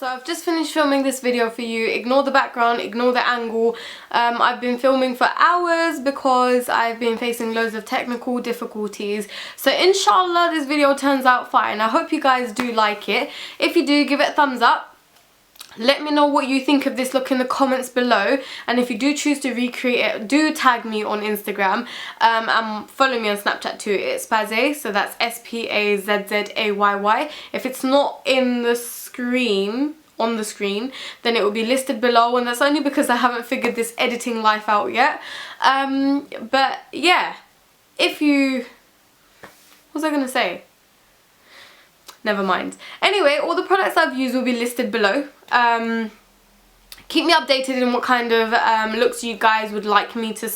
So I've just finished filming this video for you. Ignore the background, ignore the angle. I've been filming for hours because I've been facing loads of technical difficulties. So inshallah this video turns out fine. I hope you guys do like it. If you do, give it a thumbs up. Let me know what you think of this look in the comments below, and if you do choose to recreate it, do tag me on Instagram and follow me on Snapchat too. It's Tazzay, so that's SPAZZAYY. If it's not in the screen, on the screen, then it will be listed below, and that's only because I haven't figured this editing life out yet. But yeah, if you... what was I gonna say? Never mind. Anyway, all the products I've used will be listed below. Keep me updated in what kind of looks you guys would like me to...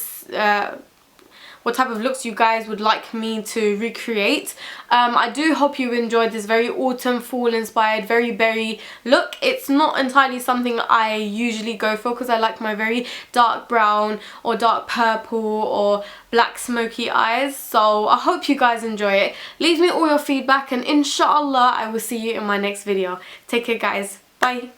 what type of looks you guys would like me to recreate. I do hope you enjoyed this very autumn, fall inspired, very berry look. It's not entirely something I usually go for because I like my very dark brown or dark purple or black smoky eyes. So I hope you guys enjoy it. Leave me all your feedback, and inshallah I will see you in my next video. Take care guys. Bye.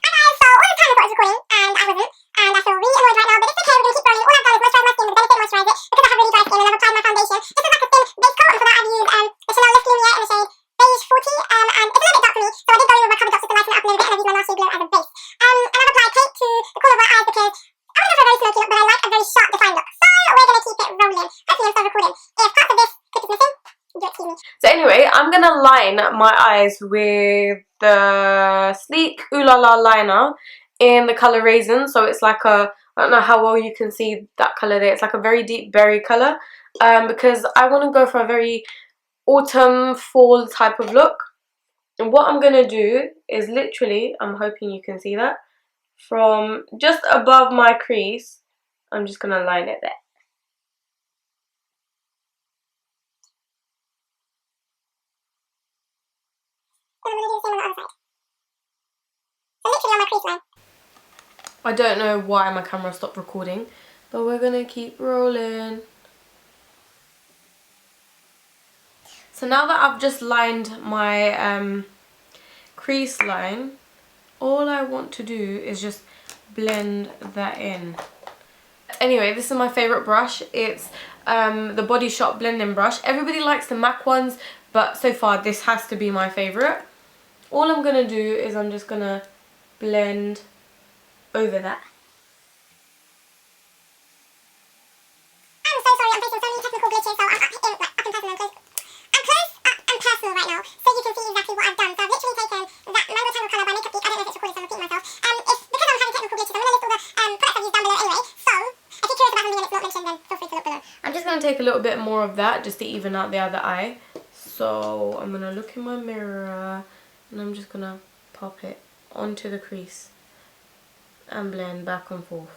Hi guys, so all the time I thought I was recording and I wasn't, and I feel really annoyed right now, but it's okay, we're going to keep going. All I've done is moisturise my skin with the benefit moisturiser because I have really dry skin and I've applied my foundation. This is like a thin base coat, and for that I've used the Chanel Lift Lumiere in the shade Beige 40, and it's a little bit dark for me, so I did go in with my cover dots just to lighten it up a little bit, and I've used my Nasty Glow as a base. And I've applied paint to the corner of my eyes because I want to go for a very smoky look, but I like a very sharp defined look. So we're going to keep it rolling. Hopefully I'm still recording. If parts of this clip is missing, do excuse me. So anyway, I'm going to line my eyes with the Sleek Ooh La La liner in the colour Raisin. So it's like a, I don't know how well you can see that colour there. It's like a very deep berry colour, because I want to go for a very autumn, fall type of look. And what I'm going to do is literally, I'm hoping you can see that, from just above my crease, I'm just going to line it there. And I'm going to do the same on the other side. So literally on my crease line. I don't know why my camera stopped recording, but we're going to keep rolling. So now that I've just lined my crease line, all I want to do is just blend that in. Anyway, this is my favourite brush. It's the Body Shop blending brush. Everybody likes the MAC ones, but so far this has to be my favourite. All I'm going to do is I'm just going to blend over that. I'm so sorry, I'm facing so many technical glitches, so I'm up and personal and close. I'm close, up and personal right now, so you can see exactly what I've done. So I've literally taken that Mango Tangle colour by Makeup Geek. I don't know if it's recorded, so I'm repeating myself. It's because I'm having technical glitches. I'm going to list all the products I've used down below anyway, so if you're curious about something and it's not mentioned, then feel free to look below. I'm just going to take a little bit more of that just to even out the other eye. So I'm going to look in my mirror and I'm just going to pop it onto the crease and blend back and forth.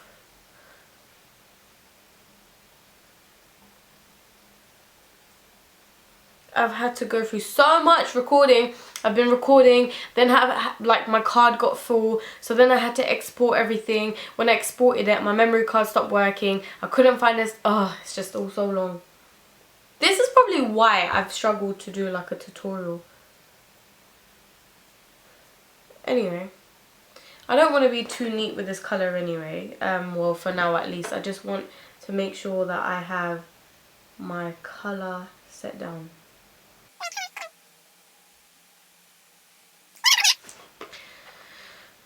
I've had to go through so much recording. I've been recording, then like my card got full, so then I had to export everything. When I exported it, my memory card stopped working. I couldn't find this. Oh, it's just all so long. This is probably why I've struggled to do like a tutorial. Anyway, I don't want to be too neat with this colour anyway. Well, for now at least. I just want to make sure that I have my colour set down.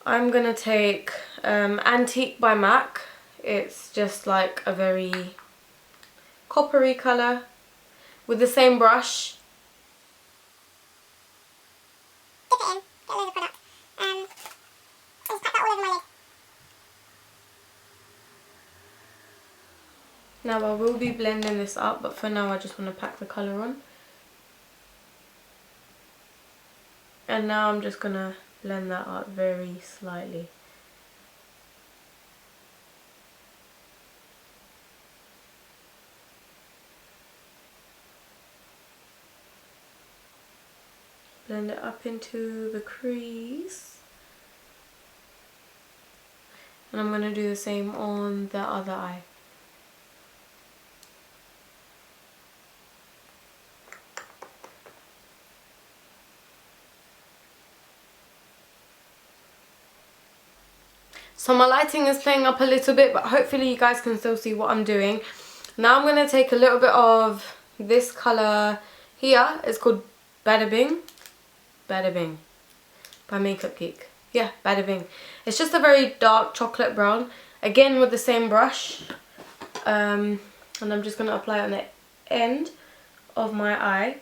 I'm gonna take Antique by MAC. It's just like a very coppery colour with the same brush. Dip it in, get loads of product, and just pack that all over my lid. Now I will be blending this up, but for now I just want to pack the colour on. And now I'm just gonna blend that up very slightly. Blend it up into the crease. And I'm going to do the same on the other eye. So my lighting is playing up a little bit, but hopefully you guys can still see what I'm doing. Now I'm going to take a little bit of this colour here. It's called Bada Bing. Bada Bing by Makeup Geek. Yeah, Bada Bing. It's just a very dark chocolate brown. Again with the same brush. And I'm just going to apply it on the end of my eye.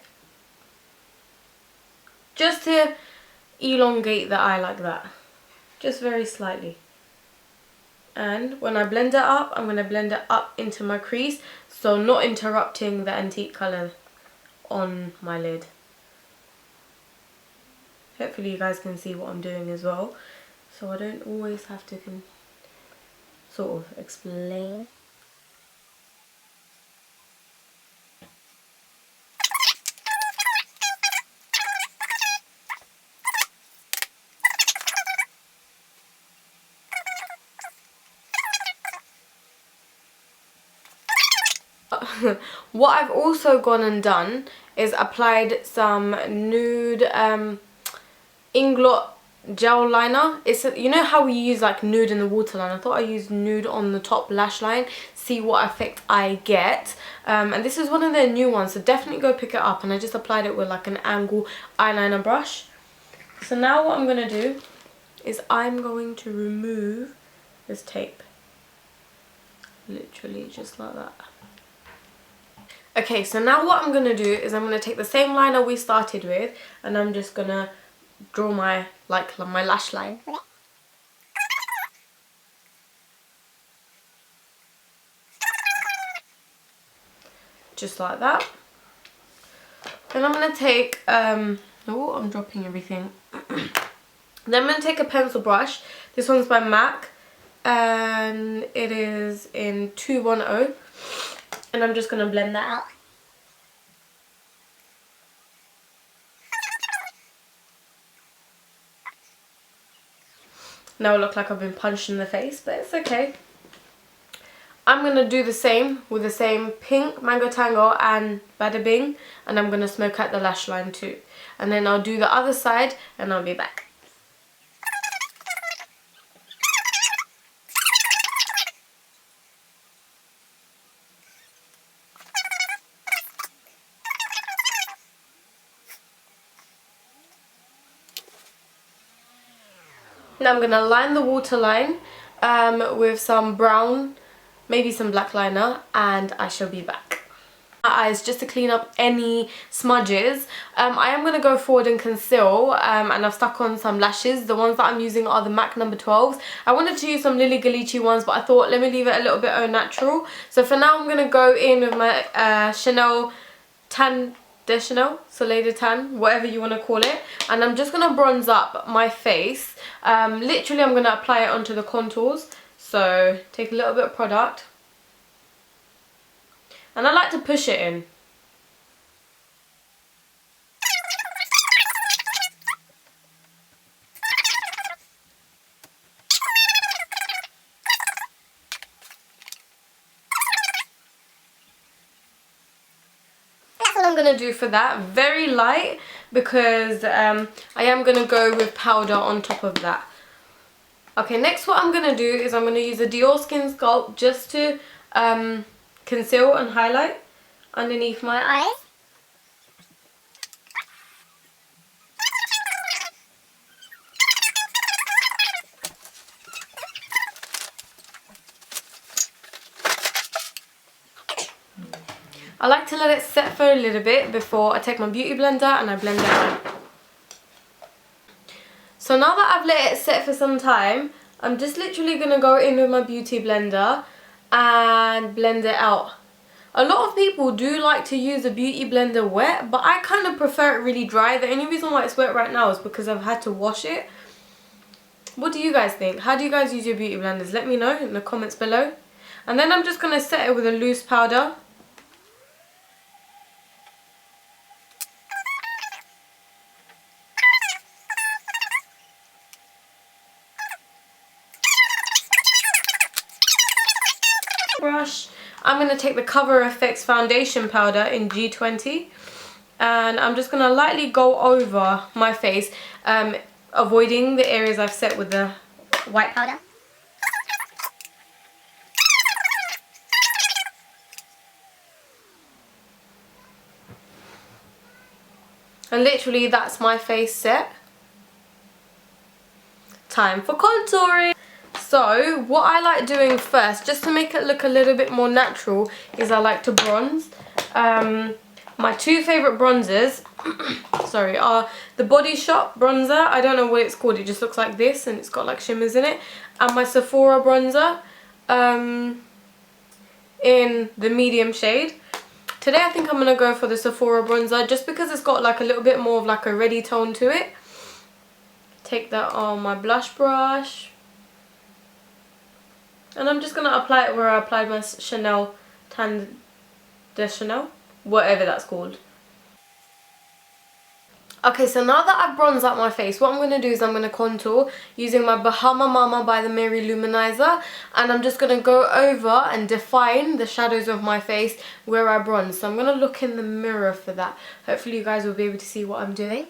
Just to elongate the eye like that. Just very slightly. And when I blend it up, I'm going to blend it up into my crease, so not interrupting the antique colour on my lid. Hopefully you guys can see what I'm doing as well, so I don't always have to sort of explain. What I've also gone and done is applied some nude Inglot gel liner. It's you know how we use like nude in the waterline. I thought I used nude on the top lash line, see what effect I get. And this is one of their new ones, so definitely go pick it up. And I just applied it with like an angle eyeliner brush. So now what I'm going to do is I'm going to remove this tape. Literally just like that. Okay, so now what I'm going to do is I'm going to take the same liner we started with, and I'm just going to draw my lash line. Just like that. Then I'm going to take, oh, I'm dropping everything. Then I'm going to take a pencil brush. This one's by MAC, and it is in 210. And I'm just going to blend that out. Now I look like I've been punched in the face, but it's okay. I'm going to do the same with the same pink Mango Tango and Bada Bing. And I'm going to smoke out the lash line too. And then I'll do the other side and I'll be back. Now I'm going to line the waterline with some brown, maybe some black liner, and I shall be back. My eyes, just to clean up any smudges, I am going to go forward and conceal, and I've stuck on some lashes. The ones that I'm using are the MAC number 12s. I wanted to use some Lily Ghalichi ones, but I thought let me leave it a little bit au natural. So for now I'm going to go in with my Chanel Tan de Chanel, Soleil de Tan, whatever you want to call it, and I'm just going to bronze up my face. Literally I'm going to apply it onto the contours, so take a little bit of product and I like to push it in. I'm going to do for that, very light, because I am going to go with powder on top of that. Okay, next what I'm going to do is I'm going to use a Dior Skin Sculpt just to conceal and highlight underneath my eyes. I like to let it set for a little bit before I take my beauty blender and I blend it out. So now that I've let it set for some time, I'm just literally going to go in with my beauty blender and blend it out. A lot of people do like to use a beauty blender wet, but I kind of prefer it really dry. The only reason why it's wet right now is because I've had to wash it. What do you guys think? How do you guys use your beauty blenders? Let me know in the comments below. And then I'm just going to set it with a loose powder. Brush. I'm going to take the Cover FX foundation powder in G20 and I'm just going to lightly go over my face, avoiding the areas I've set with the white powder. And literally that's my face set. Time for contouring. So what I like doing first, just to make it look a little bit more natural, is I like to bronze. My two favourite bronzers sorry, are the Body Shop bronzer. I don't know what it's called, it just looks like this and it's got like shimmers in it. And my Sephora bronzer in the medium shade. Today I think I'm going to go for the Sephora bronzer just because it's got like a little bit more of like a reddy tone to it. Take that on my blush brush. And I'm just going to apply it where I applied my Chanel Tan de Chanel, whatever that's called. Okay, so now that I've bronzed out my face, what I'm going to do is I'm going to contour using my Bahama Mama by the Mary Luminizer. And I'm just going to go over and define the shadows of my face where I bronze. So I'm going to look in the mirror for that. Hopefully you guys will be able to see what I'm doing.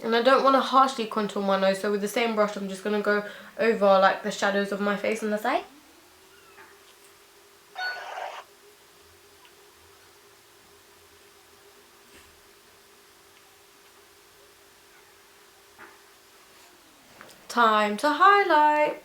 And I don't want to harshly contour my nose, so with the same brush I'm just going to go over like the shadows of my face on the side. Time to highlight.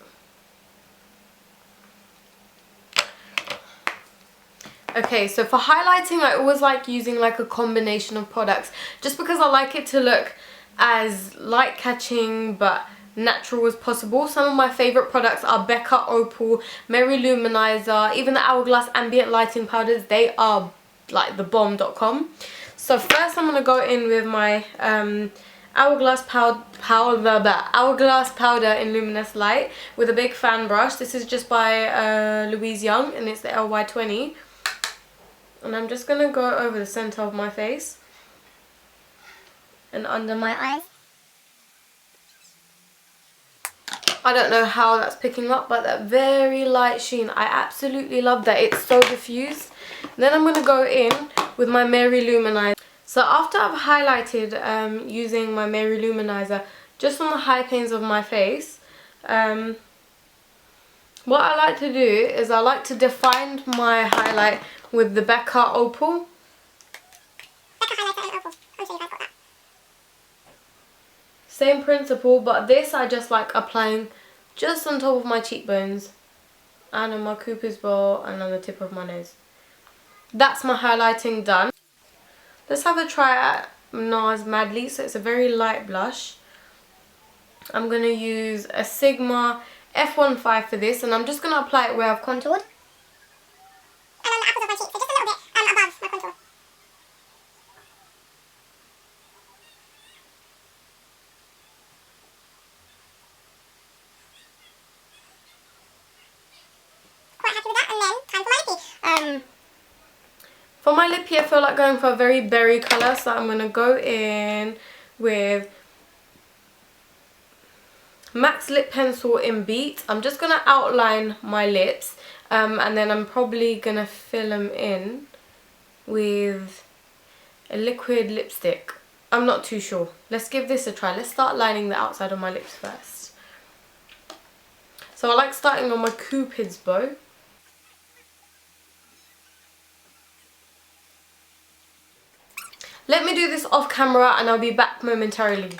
Okay, so for highlighting I always like using like a combination of products just because I like it to look as light catching but natural as possible. Some of my favourite products are Becca Opal, Mary Luminizer, even the Hourglass Ambient Lighting Powders. They are like the bomb.com. So first I'm going to go in with my Hourglass powder in Luminous Light with a big fan brush. This is just by Louise Young and it's the LY20. And I'm just going to go over the centre of my face and under my eyes. I don't know how that's picking up, but that very light sheen, I absolutely love that. It's so diffused. Then I'm going to go in with my Mary Luminizer. So after I've highlighted using my Mary Luminizer just on the high planes of my face, what I like to do is I like to define my highlight with the Becca Opal. Becca highlighter and Opal. I'm sure you guys got that. Same principle, but this I just like applying just on top of my cheekbones and on my Cupid's bow and on the tip of my nose. That's my highlighting done. Let's have a try at NARS Madly. So it's a very light blush. I'm going to use a Sigma F15 for this and I'm just going to apply it where I've contoured. And on the apples of my cheeks, so just a little bit above my contour. Quite happy with that, and then time for my lippy. For my lippy I feel like going for a very berry colour, so I'm going to go in with MAC Lip Pencil in Beat. I'm just going to outline my lips and then I'm probably going to fill them in with a liquid lipstick. I'm not too sure. Let's give this a try. Let's start lining the outside of my lips first. So I like starting on my Cupid's bow. Let me do this off camera and I'll be back momentarily.